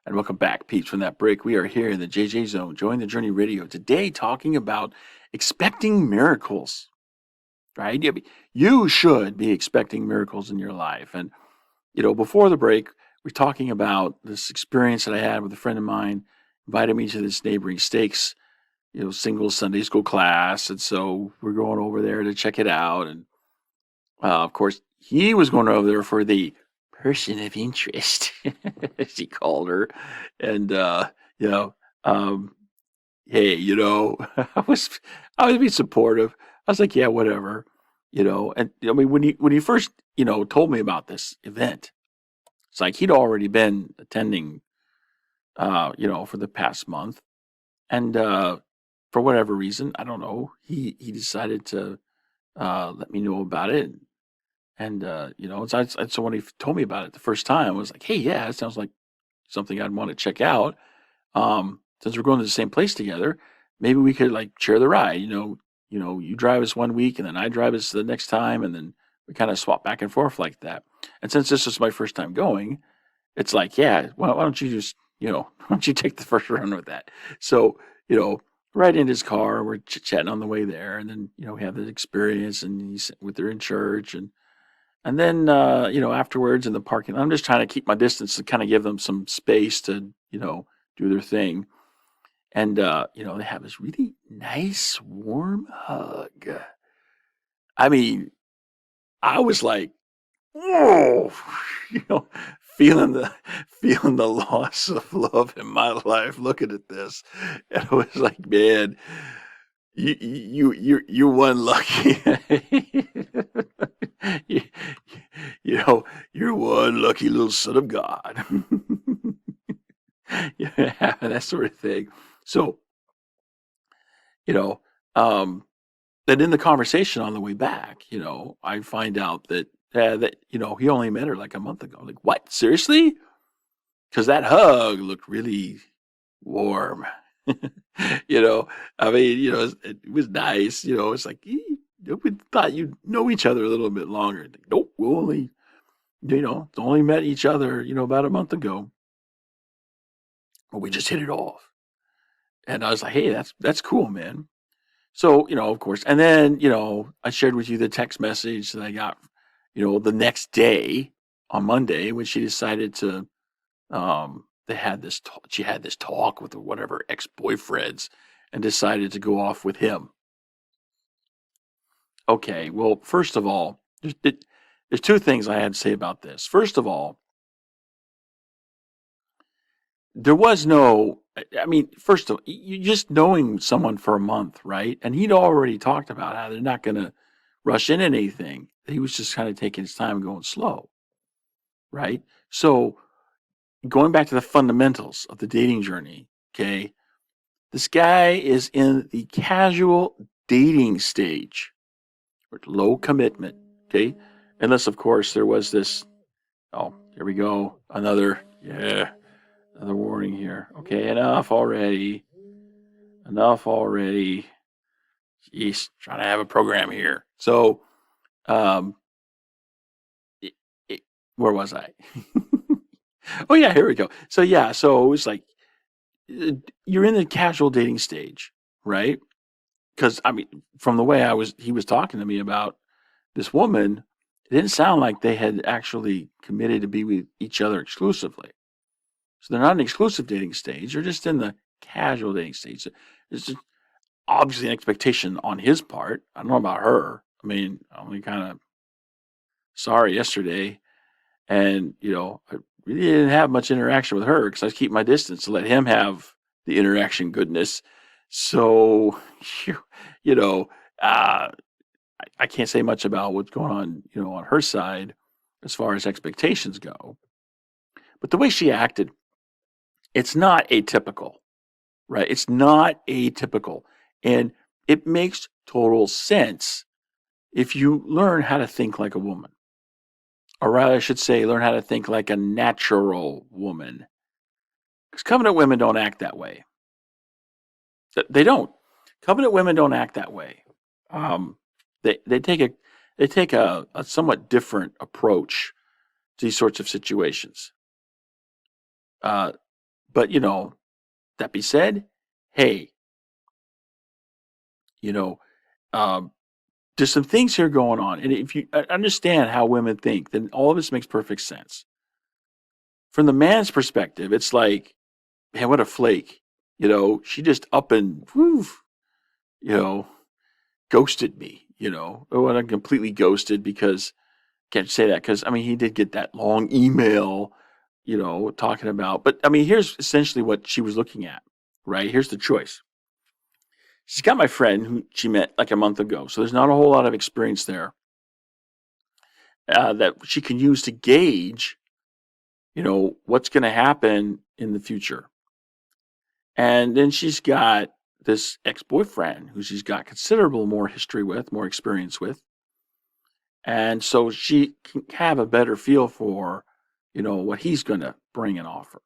And welcome back, peeps, from that break. We are here in the JJ Zone, Join the Journey Radio, today talking about expecting miracles, right? You should be expecting miracles in your life. And, before the break, we're talking about this experience that I had with a friend of mine, invited me to this neighboring stakes, single Sunday school class. And so we're going over there to check it out. And, of course, he was going over there for the person of interest, as he called her. And, you know, um, hey, I was being supportive. I was like, yeah, whatever, And I mean, when he first, told me about this event, it's like he'd already been attending, for the past month, and for whatever reason, I don't know, he decided to let me know about it. And, so when he told me about it the first time, I was like, hey, yeah, it sounds like something I'd want to check out. Since we're going to the same place together, maybe we could like share the ride. You drive us one week and then I drive us the next time. And then we kind of swap back and forth like that. And since this is my first time going, it's like, yeah, why don't you just, why don't you take the first run with that? So, right in his car, we're chit-chatting on the way there. And then, we have this experience and he's with her in church. And then, afterwards in the parking lot, I'm just trying to keep my distance to kind of give them some space to, do their thing. And, they have this really nice, warm hug. I mean, I was like, whoa, you know, feeling the feeling the loss of love in my life, looking at this. And I was like, man, you're one lucky you, you're one lucky little son of God. Yeah, that sort of thing. So, you know, um, then in the conversation on the way back, I find out that he only met her like a month ago. Like, what? Seriously? Because that hug looked really warm. I mean, it was nice. It's like we thought you'd know each other a little bit longer. Like, nope, we only met each other, about a month ago, but we just hit it off. And I was like, hey, that's cool, man. So, of course, and then, I shared with you the text message that I got, the next day on Monday when she decided to, she had this talk with whatever ex-boyfriends and decided to go off with him. Okay, well, first of all, there's two things I had to say about this. First of all, there was no, I mean, first of all, you just knowing someone for a month, right? And he'd already talked about how they're not going to rush in anything. He was just kind of taking his time, going slow, right? So going back to the fundamentals of the dating journey, okay, this guy is in the casual dating stage, with low commitment, okay, unless of course there was this. Oh, here we go, another warning here. Okay, enough already. Jeez, trying to have a program here. So, um, it, where was I? Oh yeah, here we go. So yeah, so it was like you're in the casual dating stage, right? Because I mean, from the way he was talking to me about this woman, it didn't sound like they had actually committed to be with each other exclusively. So they're not in the exclusive dating stage; they're just in the casual dating stage. So it's just obviously an expectation on his part. I don't know about her. I mean, I only kind of saw her yesterday, and I really didn't have much interaction with her because I keep my distance to let him have the interaction goodness. So, you know, uh, I can't say much about what's going on, on her side as far as expectations go. But the way she acted, it's not atypical, right? It's not atypical. And it makes total sense if you learn how to think like a woman. Or rather, I should say, learn how to think like a natural woman. Because covenant women don't act that way. They don't. Covenant women don't act that way. They take a somewhat different approach to these sorts of situations. Uh, But, that be said, hey, you know, um, there's some things here going on. And if you understand how women think, then all of this makes perfect sense. From the man's perspective, it's like, man, what a flake. She just up and, woof, you know, ghosted me, Well, I'm completely ghosted because, can't say that because, I mean, he did get that long email, talking about, but I mean, here's essentially what she was looking at, right? Here's the choice. She's got my friend who she met like a month ago. So there's not a whole lot of experience there that she can use to gauge, what's going to happen in the future. And then she's got this ex-boyfriend who she's got considerable more history with, more experience with. And so she can have a better feel for, what he's going to bring and offer.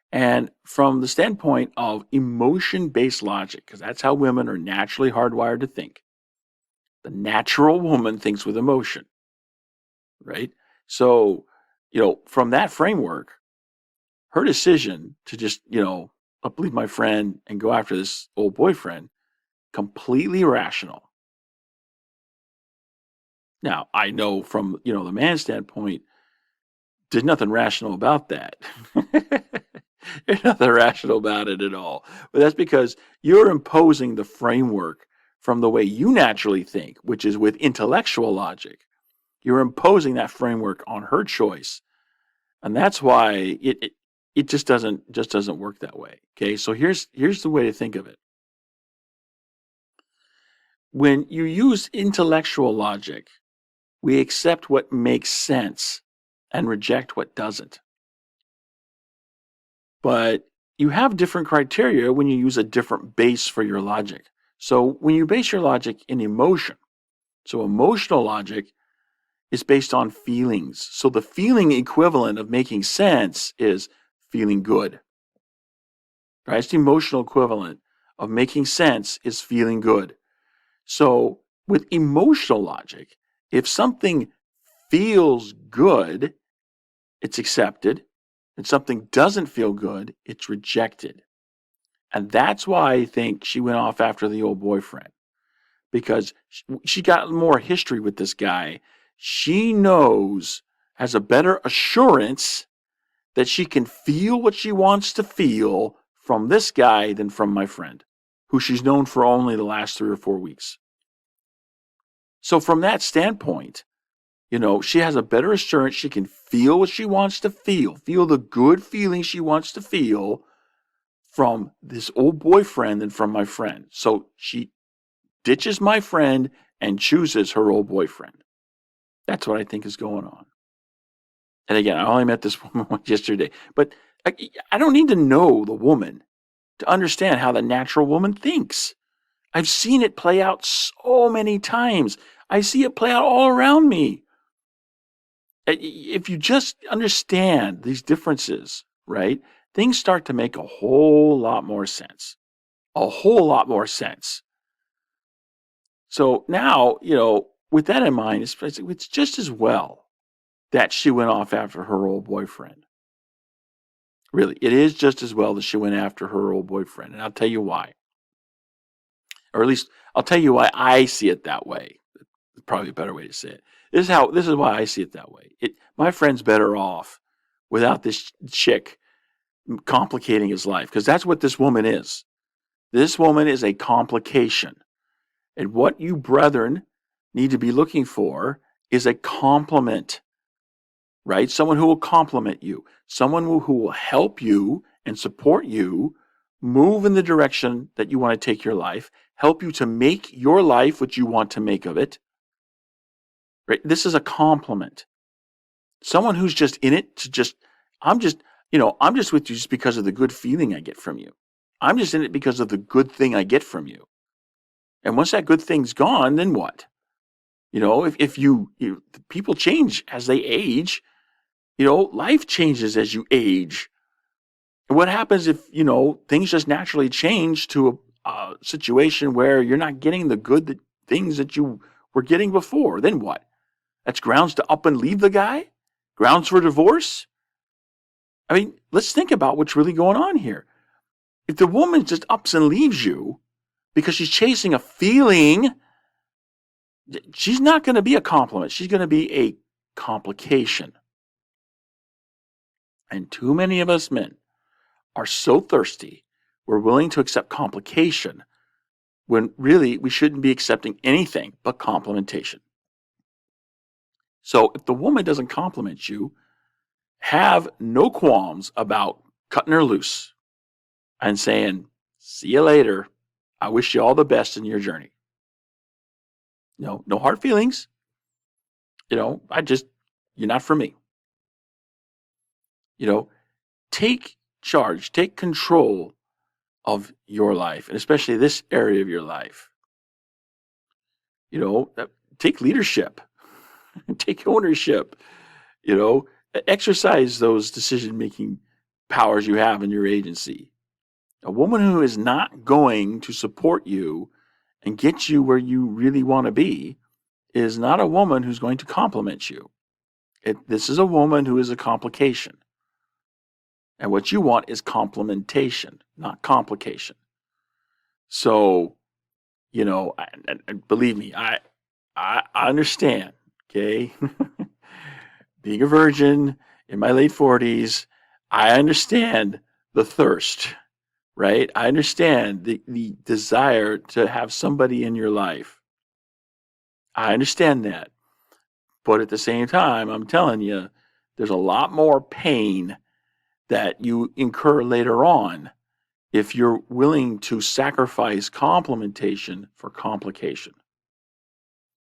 And from the standpoint of emotion-based logic, because that's how women are naturally hardwired to think, the natural woman thinks with emotion, right? So, from that framework, her decision to just, leave my friend and go after this old boyfriend, completely rational. Now, I know from, the man's standpoint, there's nothing rational about that. There's nothing rational about it at all. But that's because you're imposing the framework from the way you naturally think, which is with intellectual logic. You're imposing that framework on her choice. And that's why it just doesn't work that way. Okay. So here's the way to think of it. When you use intellectual logic, we accept what makes sense and reject what doesn't. But you have different criteria when you use a different base for your logic. So when you base your logic in emotion, so emotional logic is based on feelings. So the feeling equivalent of making sense is feeling good. Right? It's the emotional equivalent of making sense is feeling good. So with emotional logic, if something feels good, it's accepted. And something doesn't feel good, it's rejected. And that's why I think she went off after the old boyfriend, because she got more history with this guy. She knows, has a better assurance that she can feel what she wants to feel from this guy than from my friend, who she's known for only the last 3 or 4 weeks. So from that standpoint, she has a better assurance she can feel what she wants to feel the good feeling she wants to feel from this old boyfriend than from my friend. So she ditches my friend and chooses her old boyfriend. That's what I think is going on. And again, I only met this woman yesterday, but I don't need to know the woman to understand how the natural woman thinks. I've seen it play out so many times. I see it play out all around me. If you just understand these differences, right, things start to make a whole lot more sense. A whole lot more sense. So now, with that in mind, it's just as well that she went off after her old boyfriend. Really, it is just as well that she went after her old boyfriend. And I'll tell you why. Or at least I'll tell you why I see it that way. It's probably a better way to say it. This is why I see it that way. My friend's better off without this chick complicating his life, because that's what this woman is. This woman is a complication. And what you brethren need to be looking for is a complement, right? Someone who will complement you, someone who will help you and support you move in the direction that you want to take your life, help you to make your life what you want to make of it. Right? This is a complement. Someone who's just in it to just, I'm just with you just because of the good feeling I get from you. I'm just in it because of the good thing I get from you. And once that good thing's gone, then what? If people change as they age, life changes as you age. And what happens if, things just naturally change to a situation where you're not getting the good things that you were getting before? Then what? That's grounds to up and leave the guy? Grounds for divorce? I mean, let's think about what's really going on here. If the woman just ups and leaves you because she's chasing a feeling, she's not going to be a compliment. She's going to be a complication. And too many of us men are so thirsty, we're willing to accept complication when really we shouldn't be accepting anything but complimentation. So if the woman doesn't compliment you, have no qualms about cutting her loose and saying, see you later. I wish you all the best in your journey. No hard feelings. You're not for me. Take charge, take control of your life, and especially this area of your life. Take leadership, take ownership, exercise those decision-making powers you have in your agency. A woman who is not going to support you and get you where you really want to be is not a woman who's going to compliment you. This is a woman who is a complication. And what you want is complementation, not complication. So, and believe me, I understand, okay? Being a virgin in my late 40s, I understand the thirst, right? I understand the desire to have somebody in your life. I understand that. But at the same time, I'm telling you, there's a lot more pain that you incur later on if you're willing to sacrifice complementation for complication.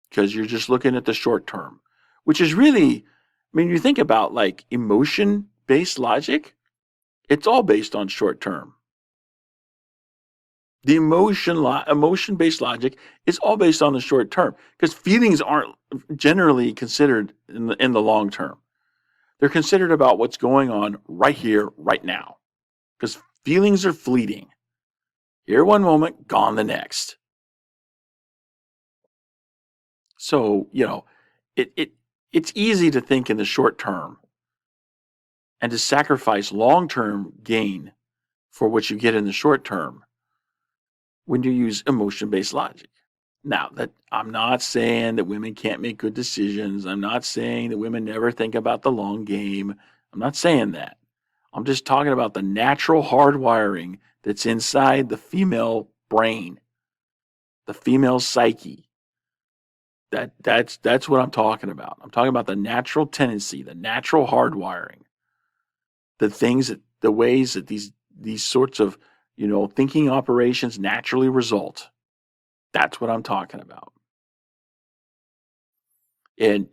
Because you're just looking at the short term, which is really, you think about like emotion-based logic, it's all based on short term. The emotion-based logic is all based on the short term because feelings aren't generally considered in the long term. They're considered about what's going on right here, right now, because feelings are fleeting. Here one moment, gone the next. So, it's easy to think in the short term and to sacrifice long-term gain for what you get in the short term when you use emotion-based logic. Now, that I'm not saying that women can't make good decisions. I'm not saying that women never think about the long game. I'm not saying that. I'm just talking about the natural hardwiring that's inside the female brain, the female psyche. That's what I'm talking about. I'm talking about the natural tendency, the natural hardwiring, the ways that these sorts of, thinking operations naturally result. That's what I'm talking about. And,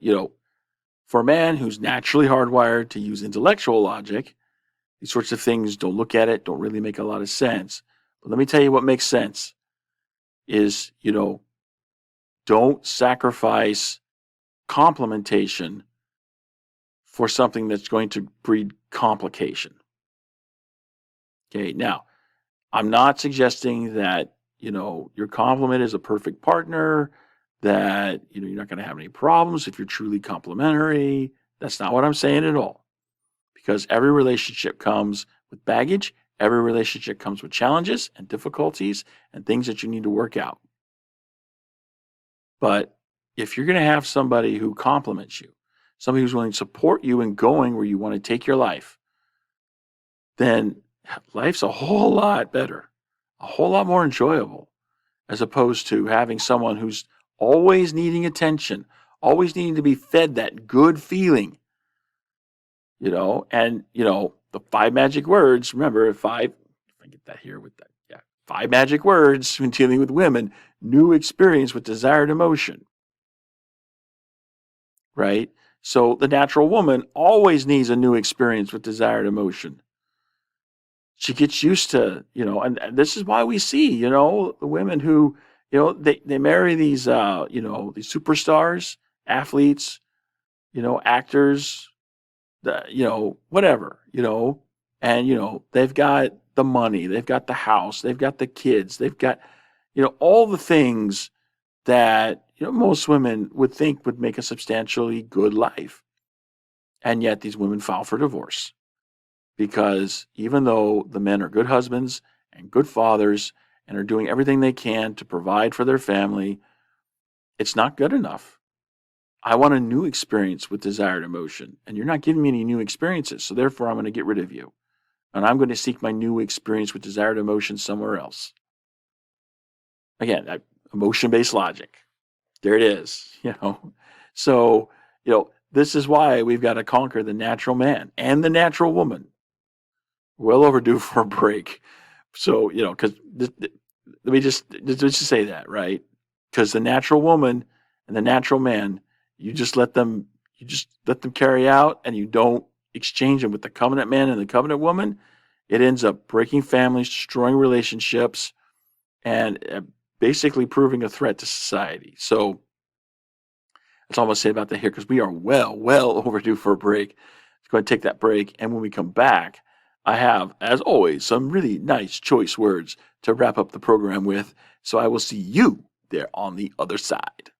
for a man who's naturally hardwired to use intellectual logic, these sorts of things don't really make a lot of sense. But let me tell you what makes sense is, don't sacrifice complementation for something that's going to breed complication. Okay, now, I'm not suggesting that, your complement is a perfect partner, that, you're not going to have any problems if you're truly complementary. That's not what I'm saying at all. Because every relationship comes with baggage, every relationship comes with challenges and difficulties and things that you need to work out. But if you're going to have somebody who compliments you, somebody who's willing to support you in going where you want to take your life, then life's a whole lot better, a whole lot more enjoyable, as opposed to having someone who's always needing attention, always needing to be fed that good feeling, and, the 5 magic words, remember, if I get that here with that, 5 magic words when dealing with women: new experience with desired emotion, right? So the natural woman always needs a new experience with desired emotion. She gets used to, and this is why we see, the women who, they marry these, these superstars, athletes, actors, whatever, and, they've got the money, they've got the house, they've got the kids, they've got, all the things that, most women would think would make a substantially good life. And yet these women file for divorce. because even though the men are good husbands and good fathers and are doing everything they can to provide for their family, it's not good enough. I want a new experience with desired emotion, and you're not giving me any new experiences, so therefore I'm going to get rid of you. And I'm going to seek my new experience with desired emotion somewhere else. Again, emotion-based logic. There it is, So, this is why we've got to conquer the natural man and the natural woman. Well overdue for a break. So, because let me just say that, right? Because the natural woman and the natural man, you just let them carry out, and you don't exchange them with the covenant man and the covenant woman. It ends up breaking families, destroying relationships, and basically proving a threat to society. So that's all I'm going to say about that here, because we are well overdue for a break. Let's go ahead and take that break. And when we come back, I have, as always, some really nice choice words to wrap up the program with. So I will see you there on the other side.